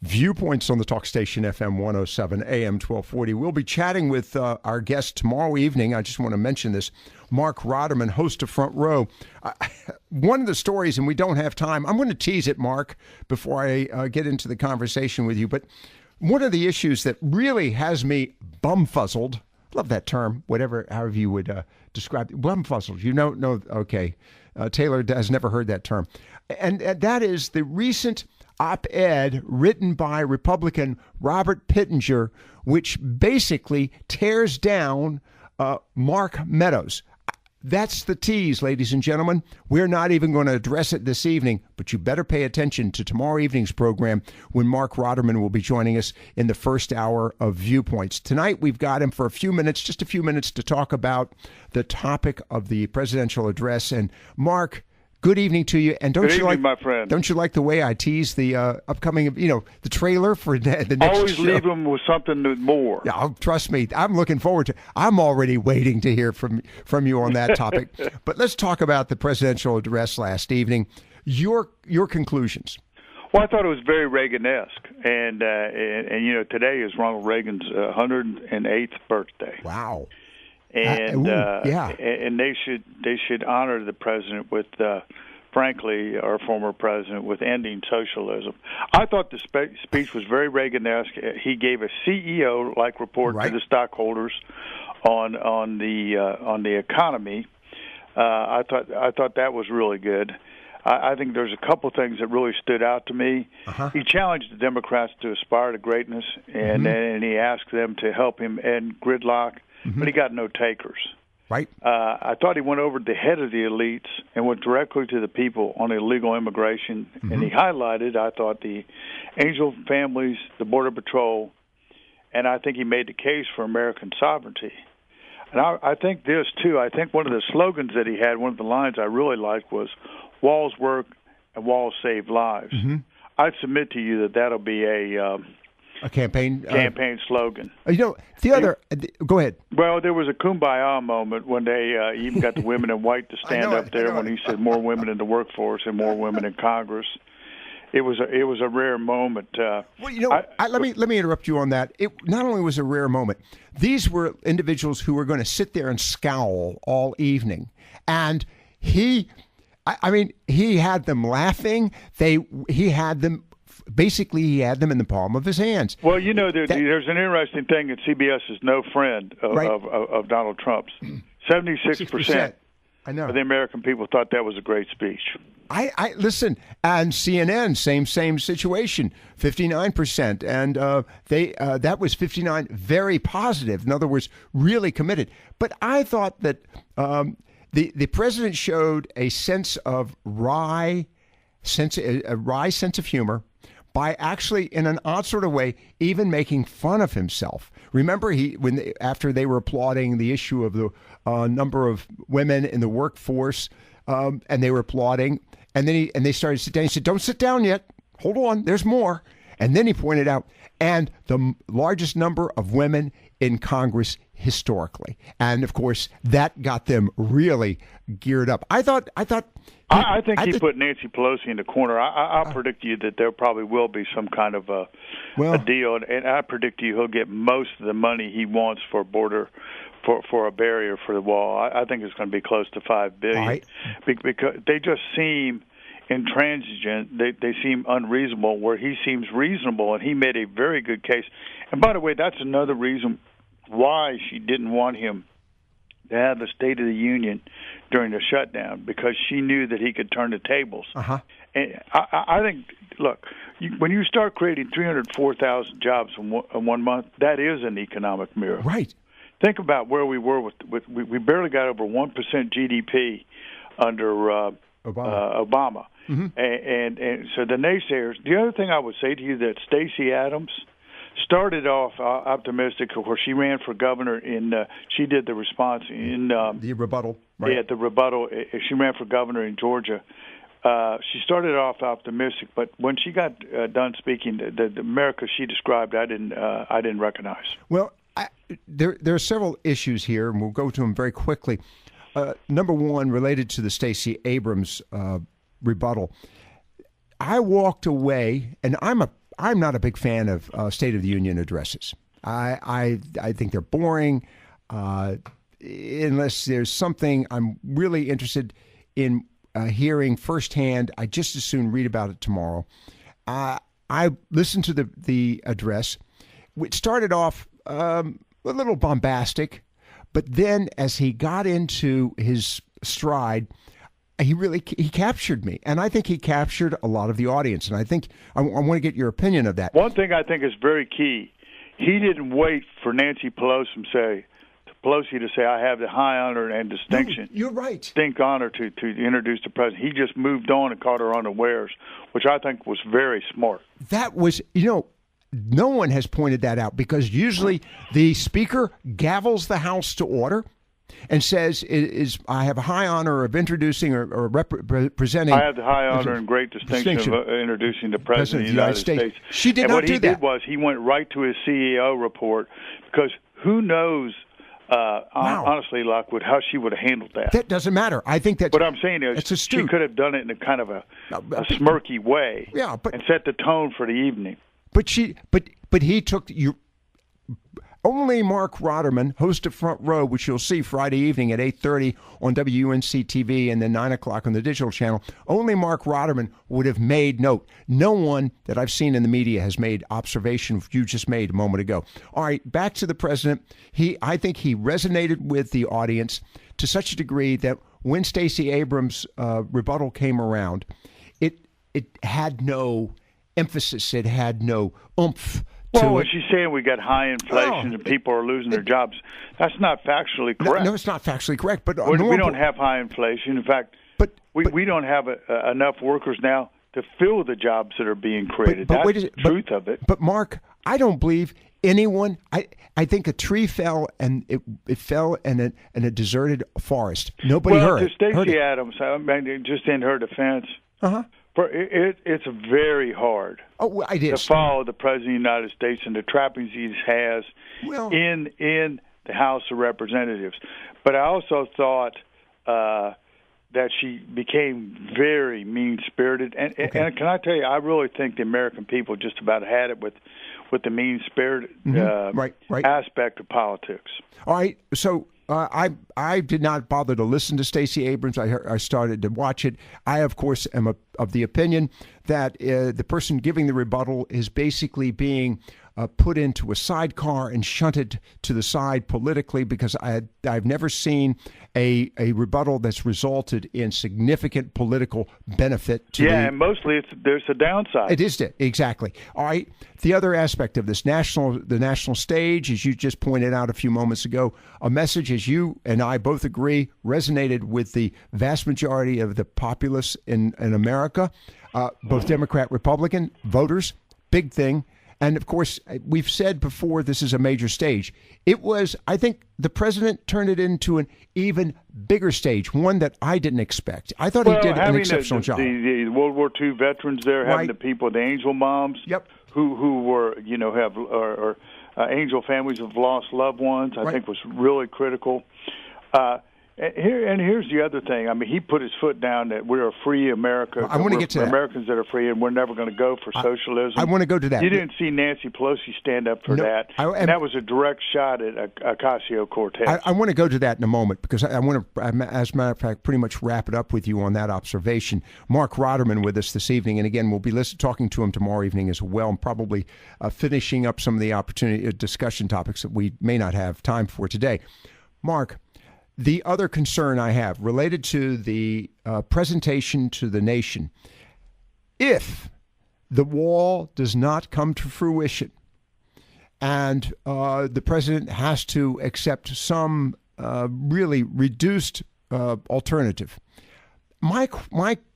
Viewpoints on the talk station FM 107 AM 1240. We'll be chatting with our guest tomorrow evening. I just want to mention this. Marc Rotterman, host of Front Row. One of the stories, and we don't have time, I'm going to tease it, Mark, before I get into the conversation with you. But one of the issues that really has me bumfuzzled, love that term, however you would describe it, bumfuzzled. You know, no, okay. Taylor has never heard that term. And that is the recent op-ed written by Republican Robert Pittenger, which basically tears down Mark Meadows. That's the tease, ladies and gentlemen. We're not even going to address it this evening, but you better pay attention to tomorrow evening's program when Marc Rotterman will be joining us in the first hour of Viewpoints. Tonight, we've got him for just a few minutes to talk about the topic of the presidential address. And Mark, good evening to you. And my friend. Don't you like the way I tease the upcoming, the trailer for the next Always show? Leave them with something more. Yeah, trust me. I'm looking forward to. I'm already waiting to hear from you on that topic. But let's talk about the presidential address last evening. Your conclusions. Well, I thought it was very Reagan-esque, and today is Ronald Reagan's 108th birthday. Wow. And and they should honor the president with, frankly, our former president, with ending socialism. I thought the speech was very Reagan-esque. He gave a CEO-like report to the stockholders on the economy. I thought that was really good. I think there's a couple things that really stood out to me. He challenged the Democrats to aspire to greatness, and he asked them to help him end gridlock. But he got no takers. Right. I thought he went over the head of the elites and went directly to the people on illegal immigration. And he highlighted, I thought, the Angel families, the Border Patrol, and I think he made the case for American sovereignty. And I think this, too. I think one of the slogans that he had, one of the lines I really liked was, "Walls work and walls save lives." I'd submit to you that that'll be a campaign slogan. Go ahead. Well, there was a kumbaya moment when they even got the women in white to stand up there when he said more women in the workforce and more women in Congress. It was a rare moment. Let me interrupt you on that. It not only was a rare moment, these were individuals who were going to sit there and scowl all evening, and he had them laughing. He had them in the palm of his hands. Well, there's an interesting thing that CBS is no friend of Donald Trump's. 76% of the American people thought that was a great speech. I listen, and CNN, same situation, 59%, and that was 59, very positive. In other words, really committed. But I thought that the president showed a sense of wry sense of humor by actually, in an odd sort of way, even making fun of himself. Remember, after they were applauding the issue of the number of women in the workforce, and they were applauding, and then they started to sit down. He said, "Don't sit down yet. Hold on. There's more." And then he pointed out, and the largest number of women in Congress historically, and of course that got them really geared up. I think he put Nancy Pelosi in the corner. I'll predict to you that there probably will be some kind of a deal, and I predict to you he'll get most of the money he wants for a border, for a barrier for the wall. I think it's going to be close to $5 billion, because they just seem intransigent. They seem unreasonable, where he seems reasonable, and he made a very good case. And by the way, that's another reason why she didn't want him to have the State of the Union during the shutdown, because she knew that he could turn the tables. And I think, look, when you start creating 304,000 jobs in 1 month, that is an economic miracle. Right. Think about where we were we barely got over 1% GDP under Obama. And so the naysayers. The other thing I would say to you, that Stacey Adams started off optimistic. Of course, she ran for governor she did the response in the rebuttal. Right. Yeah, the rebuttal. She ran for governor in Georgia. She started off optimistic, but when she got done speaking, the America she described, I didn't recognize. Well, there are several issues here, and we'll go to them very quickly. Number one, related to the Stacey Abrams rebuttal. I walked away, and I'm I'm not a big fan of State of the Union addresses. I think they're boring. Unless there's something I'm really interested in hearing firsthand, I just as soon read about it tomorrow. I listened to the address. It started off a little bombastic, but then as he got into his stride, he captured me, and I think he captured a lot of the audience. And I think I want to get your opinion of that. One thing I think is very key: he didn't wait for Nancy Pelosi to say, "I have the high honor and distinction." No, you're right. Distinct honor to introduce the president. He just moved on and caught her unawares, which I think was very smart. That was, no one has pointed that out, because usually the speaker gavels the House to order and says, I have a high honor of introducing or representing. I have the high honor and great distinction of introducing the President of the United States. She did not do that. And what he did was he went right to his CEO report, because who knows, honestly, Lockwood, how she would have handled that. That doesn't matter. I think that. What I'm saying is she could have done it in a kind of a smirky way, and set the tone for the evening. But he took you. Only Marc Rotterman, host of Front Row, which you'll see Friday evening at 8:30 on WUNC-TV and then 9 o'clock on the digital channel. Only Marc Rotterman would have made note. No one that I've seen in the media has made observation you just made a moment ago. All right, back to the president. I think he resonated with the audience to such a degree that when Stacey Abrams' rebuttal came around, it had no emphasis. It had no oomph. Well, when she's saying we got high inflation and people are losing their jobs, that's not factually correct. No, it's not factually correct. But we don't have high inflation. In fact, we don't have enough workers now to fill the jobs that are being created. That's the truth of it. But, Mark, I don't believe anyone. I think a tree fell, and it fell in a deserted forest. Nobody heard it. Well, to Stacey Abrams, I mean, just in her defense, it's very hard to follow the President of the United States and the trappings he has in the House of Representatives. But I also thought that she became very mean-spirited. And can I tell you, I really think the American people just about had it with the mean-spirited aspect of politics. All right, so I did not bother to listen to Stacey Abrams. I started to watch it. I, of course, am of the opinion that the person giving the rebuttal is basically being put into a sidecar and shunted to the side politically, because I've never seen a rebuttal that's resulted in significant political benefit to and mostly there's a downside. It is exactly. All right. The other aspect of this the national stage, as you just pointed out a few moments ago, a message, as you and I both agree, resonated with the vast majority of the populace in America, both Democrat, Republican voters. Big thing. And, of course, we've said before this is a major stage. It was, I think, the president turned it into an even bigger stage, one that I didn't expect. I thought he did an exceptional job. The World War II veterans there, having the people, the angel moms, who were, have angel families who've lost loved ones, I think was really critical. Here's the other thing. I mean, he put his foot down that we're a free America. I want to get to that. Americans that are free, and we're never going to go for socialism. I want to go to that. You didn't see Nancy Pelosi stand up for that, and that was a direct shot at Ocasio-Cortez. I want to go to that in a moment, because I want to, as a matter of fact, pretty much wrap it up with you on that observation. Marc Rotterman with us this evening, and again, we'll be talking to him tomorrow evening as well, and probably finishing up some of the discussion topics that we may not have time for today. Mark, the other concern I have related to the presentation to the nation, if the wall does not come to fruition and the president has to accept some really reduced alternative, I'm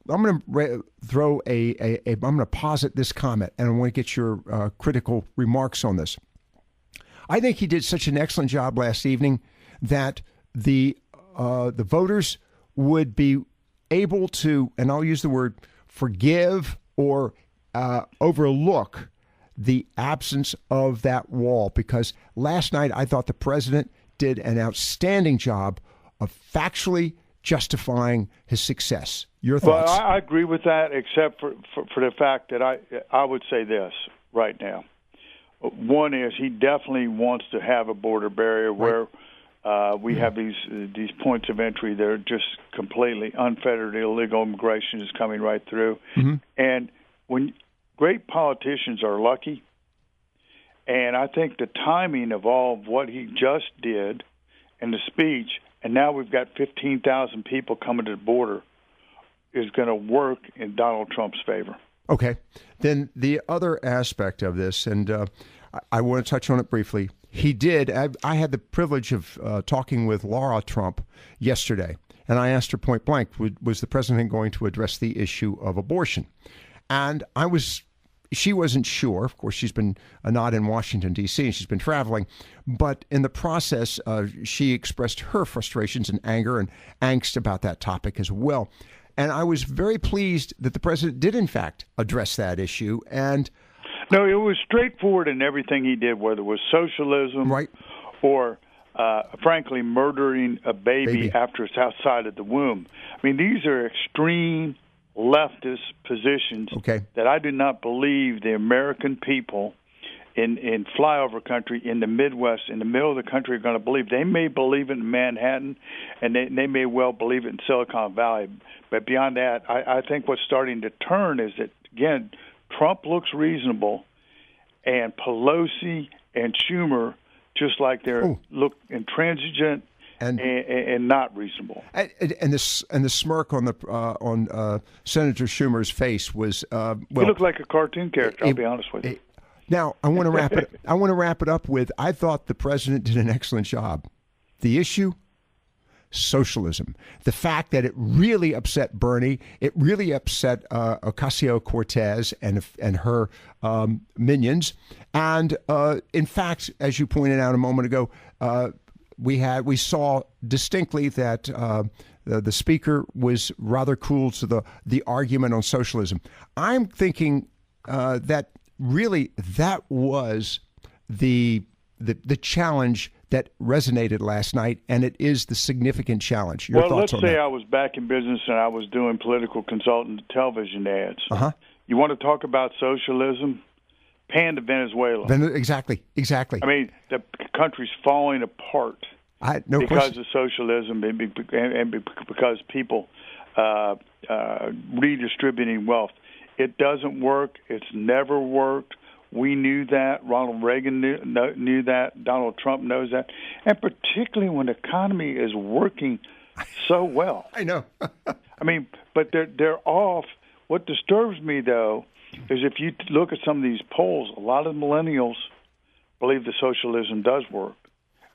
going to throw I'm going to posit this comment, and I want to get your critical remarks on this. I think he did such an excellent job last evening that the voters would be able to, and I'll use the word forgive or overlook the absence of that wall, because last night I thought the president did an outstanding job of factually justifying his success. Your thoughts? Well, I agree with that, except for the fact that I would say this. right now. One is he definitely wants to have a border barrier where we have these points of entry that are just completely unfettered. Illegal immigration is coming right through. Mm-hmm. And when great politicians are lucky, and I think the timing of all of what he just did and the speech, and now we've got 15,000 people coming to the border, is going to work in Donald Trump's favor. Okay. Then the other aspect of this, and I want to touch on it briefly. He did. I had the privilege of talking with Laura Trump yesterday, and I asked her point blank, was the president going to address the issue of abortion? And she wasn't sure. Of course, she's been not in Washington, D.C., and she's been traveling. But in the process, she expressed her frustrations and anger and angst about that topic as well. And I was very pleased that the president did, in fact, address that issue. And no, it was straightforward in everything he did, whether it was socialism or, frankly, murdering a baby after it's outside of the womb. I mean, these are extreme leftist positions that I do not believe the American people in flyover country, in the Midwest, in the middle of the country are going to believe. They may believe it in Manhattan, and they may well believe it in Silicon Valley. But beyond that, I think what's starting to turn is that, again, Trump looks reasonable, and Pelosi and Schumer, just like look intransigent and not reasonable. And the smirk on Senator Schumer's face was he looked like a cartoon character. I'll be honest with you. Now I want to wrap it. I want to wrap it up with, I thought the president did an excellent job. The issue, socialism. The fact that it really upset Bernie, it really upset Ocasio-Cortez and her minions, and in fact, as you pointed out a moment ago, we saw distinctly that the speaker was rather cool to the argument on socialism. I'm thinking that really that was the challenge that resonated last night, and it is the significant challenge. Your thoughts on that? Let's say I was back in business and I was doing political consultant television ads. You want to talk about socialism? Pan to Venezuela. Exactly. I mean, the country's falling apart because of socialism and because people redistributing wealth. It doesn't work. It's never worked. We knew that. Ronald Reagan knew that. Donald Trump knows that. And particularly when the economy is working so well. I know. I mean, but they're off. What disturbs me, though, is if you look at some of these polls, a lot of millennials believe the socialism does work.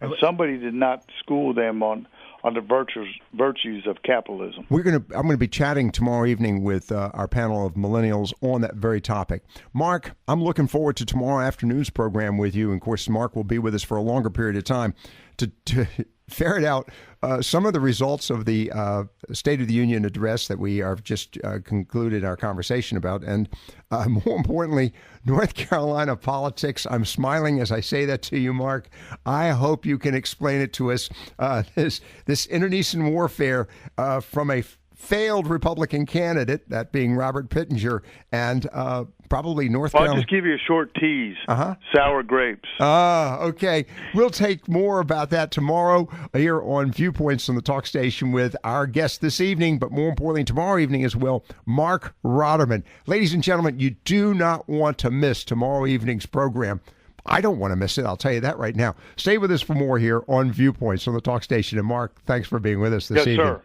And somebody did not school them on the virtues of capitalism. I'm going to be chatting tomorrow evening with our panel of millennials on that very topic. Mark, I'm looking forward to tomorrow afternoon's program with you. And of course, Mark will be with us for a longer period of time to ferret out some of the results of the State of the Union address that we have just concluded our conversation about. And more importantly, North Carolina politics. I'm smiling as I say that to you, Mark. I hope you can explain it to us, this internecine warfare from a failed Republican candidate, that being Robert Pittenger, and probably North Carolina. I'll just give you a short tease. Sour grapes. Okay. We'll take more about that tomorrow here on Viewpoints on the Talk Station with our guest this evening, but more importantly, tomorrow evening as well, Marc Rotterman. Ladies and gentlemen, you do not want to miss tomorrow evening's program. I don't want to miss it. I'll tell you that right now. Stay with us for more here on Viewpoints on the Talk Station. And Mark, thanks for being with us this evening. Yes, sir.